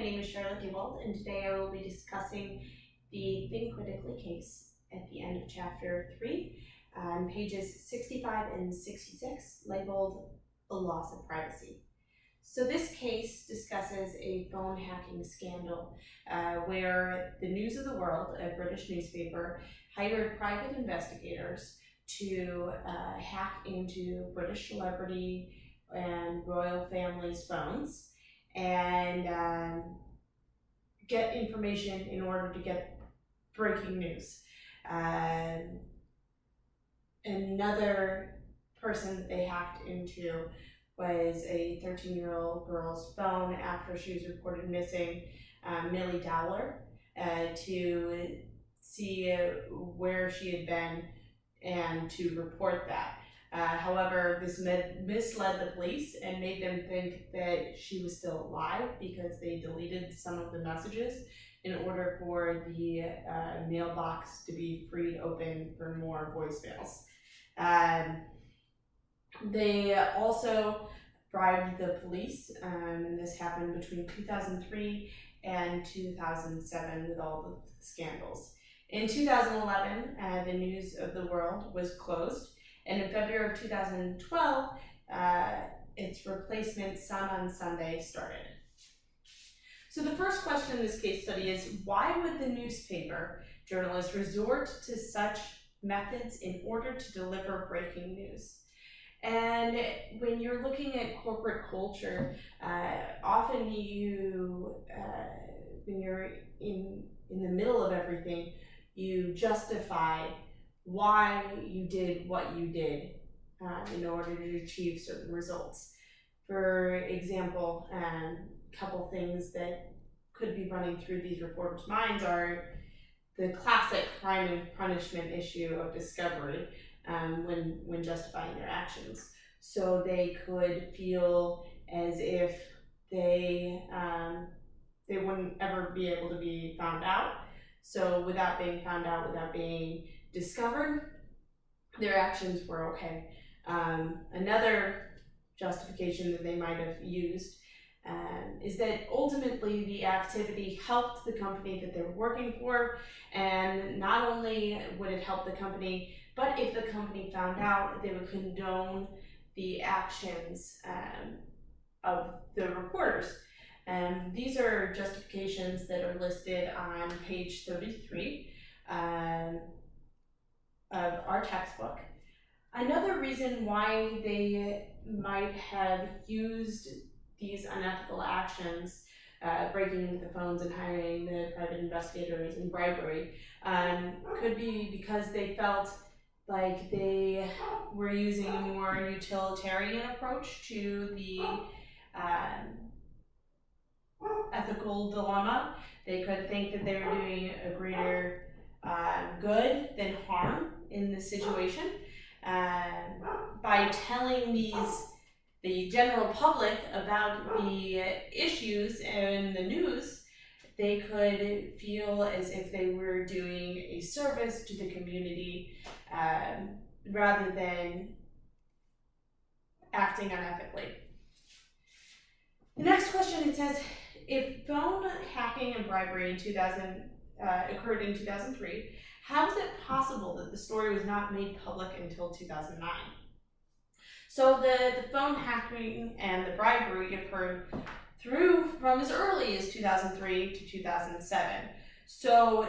name is Charlotte Dewald, and today I will be discussing the Think Critically case at the end of Chapter 3, on pages 65 and 66, labeled The Loss of Privacy. So this case discusses a phone hacking scandal where the News of the World, a British newspaper, hired private investigators to hack into British celebrity and royal families' phones and get information in order to get breaking news. Another person that they hacked into was a 13-year-old girl's phone after she was reported missing, Millie Dowler, to see where she had been and to report that. However, this misled the police and made them think that she was still alive because they deleted some of the messages in order for the mailbox to be freed open for more voicemails. They also bribed the police, and this happened between 2003 and 2007 with all the scandals. In 2011, the News of the World was closed, and in February of 2012, its replacement, Sun on Sunday, started. So the first question in this case study is, why would the newspaper journalists resort to such methods in order to deliver breaking news? And when you're looking at corporate culture, often when you're in the middle of everything, you justify why you did what you did in order to achieve certain results. For example, a couple things that could be running through these reporters' minds are the classic crime and punishment issue of discovery when justifying their actions. So they could feel as if they wouldn't ever be able to be found out. So without being found out, without being discovered, their actions were okay. Another justification that they might have used is that ultimately the activity helped the company that they were working for, and not only would it help the company, but if the company found out, they would condone the actions of the reporters. These are justifications that are listed on page 33 of our textbook. Another reason why they might have used these unethical actions, breaking into the phones and hiring the private investigators and bribery, could be because they felt like they were using a more utilitarian approach to the ethical dilemma. They could think that they were doing a greater good than harm in this situation. By telling the general public about the issues in the news, they could feel as if they were doing a service to the community rather than acting unethically. The next question, it says, if phone hacking and bribery occurred in 2003, how is it possible that the story was not made public until 2009? So the phone hacking and the bribery occurred from as early as 2003 to 2007. So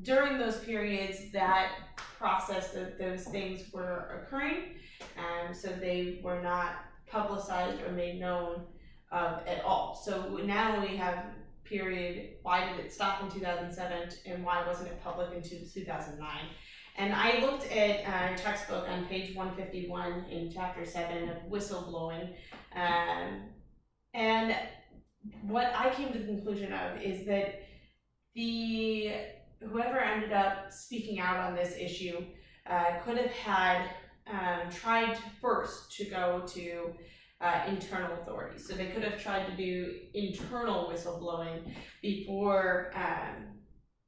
during those periods, that process, those things were occurring, so they were not publicized or made known of at all. So now we have period, why did it stop in 2007 and why wasn't it public until 2009? And I looked at our textbook on page 151 in chapter 7 of whistleblowing, and what I came to the conclusion of is that whoever ended up speaking out on this issue could have had tried first to go to internal authorities. So they could have tried to do internal whistleblowing before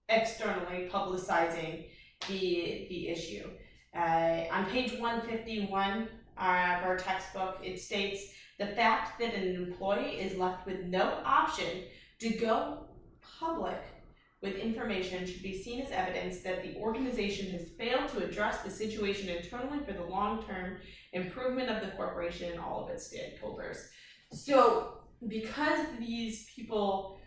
externally publicizing the issue. On page 151 of our textbook, it states The fact that an employee is left with no option to go public with information should be seen as evidence that the organization has failed to address the situation internally for the long-term improvement of the corporation and all of its stakeholders. So because these people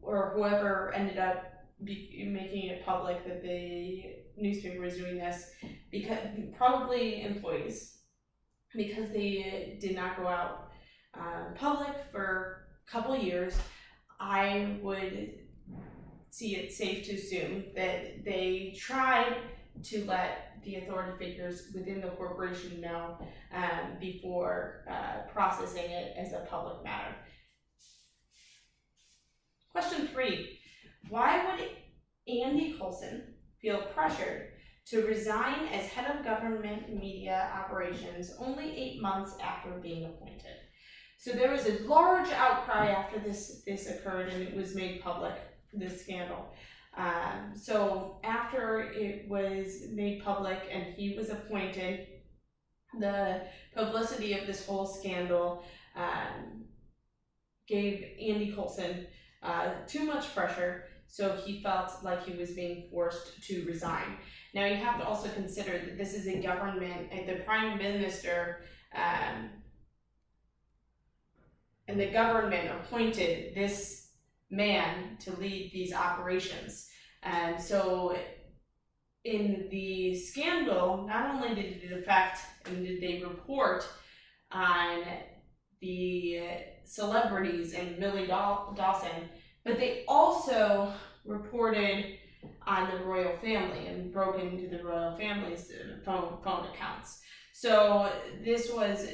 or whoever ended up making it public that the newspaper was doing this, because probably employees, because they did not go out public for a couple years, I would see it safe to assume that they tried to let the authority figures within the corporation know before processing it as a public matter. Question 3, why would Andy Coulson feel pressured to resign as head of government media operations only 8 months after being appointed? So there was a large outcry after this occurred and it was made public, this scandal. So after it was made public and he was appointed, the publicity of this whole scandal gave Andy Coulson too much pressure, so he felt like he was being forced to resign. Now you have to also consider that this is a government, and the Prime Minister and the government appointed this man to lead these operations. And so in the scandal, not only did it affect and did they report on the celebrities and Millie Dawson, but they also reported on the royal family and broke into the royal family's phone accounts. So this was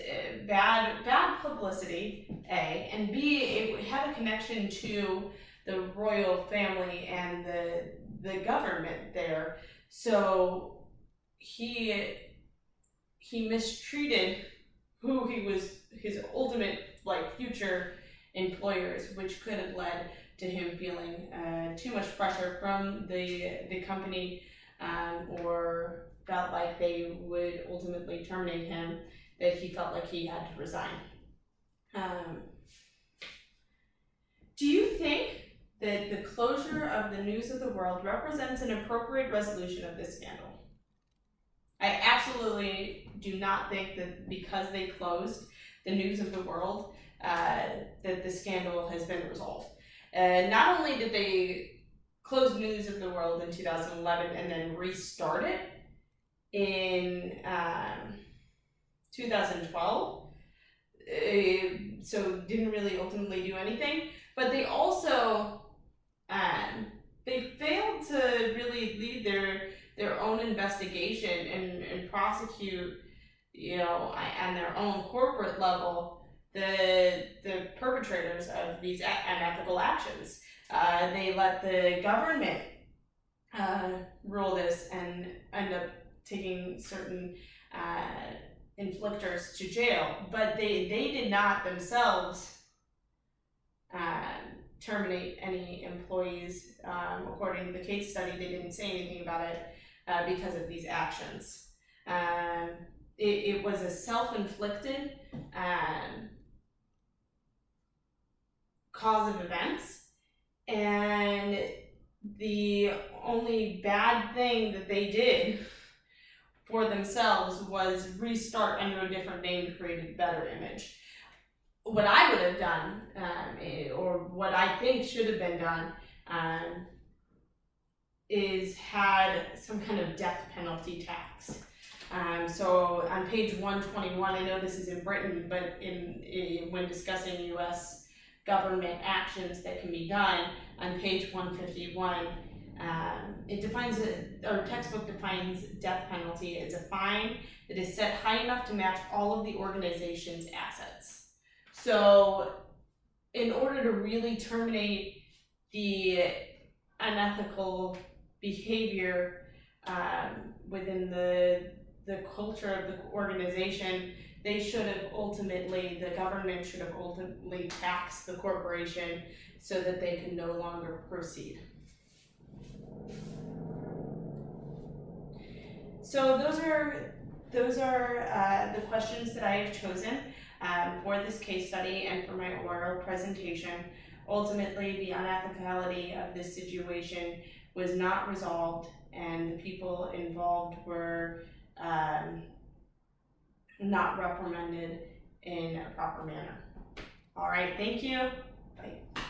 bad publicity, A, and B, it had a connection to the royal family and the government there. So he mistreated who he was, his ultimate future employers, which could have led to him feeling too much pressure from the company, or felt like they would ultimately terminate him, that he felt like he had to resign. Do you think that the closure of the News of the World represents an appropriate resolution of this scandal? I absolutely do not think that because they closed the News of the World that the scandal has been resolved. Not only did they close News of the World in 2011 and then restart it in 2012, so didn't really ultimately do anything, but they also they failed to really lead their own investigation and prosecute, on their own corporate level, the perpetrators of these unethical actions. They let the government rule this and end up taking certain inflictors to jail, but they did not themselves terminate any employees. According to the case study, they didn't say anything about it because of these actions. It was a self-inflicted cause of events, and the only bad thing that they did for themselves was restart under a different name to create a better image. What I would have done, or what I think should have been done, is had some kind of death penalty tax. So on page 121, I know this is in Britain, but when discussing U.S. government actions that can be done, on page 151, it defines our textbook defines death penalty as a fine that is set high enough to match all of the organization's assets. So in order to really terminate the unethical behavior within the culture of the organization, the government should have ultimately taxed the corporation so that they can no longer proceed. So those are the questions that I have chosen. for this case study and for my oral presentation. Ultimately, the unethicality of this situation was not resolved, and the people involved were not reprimanded in a proper manner. All right, thank you. Bye.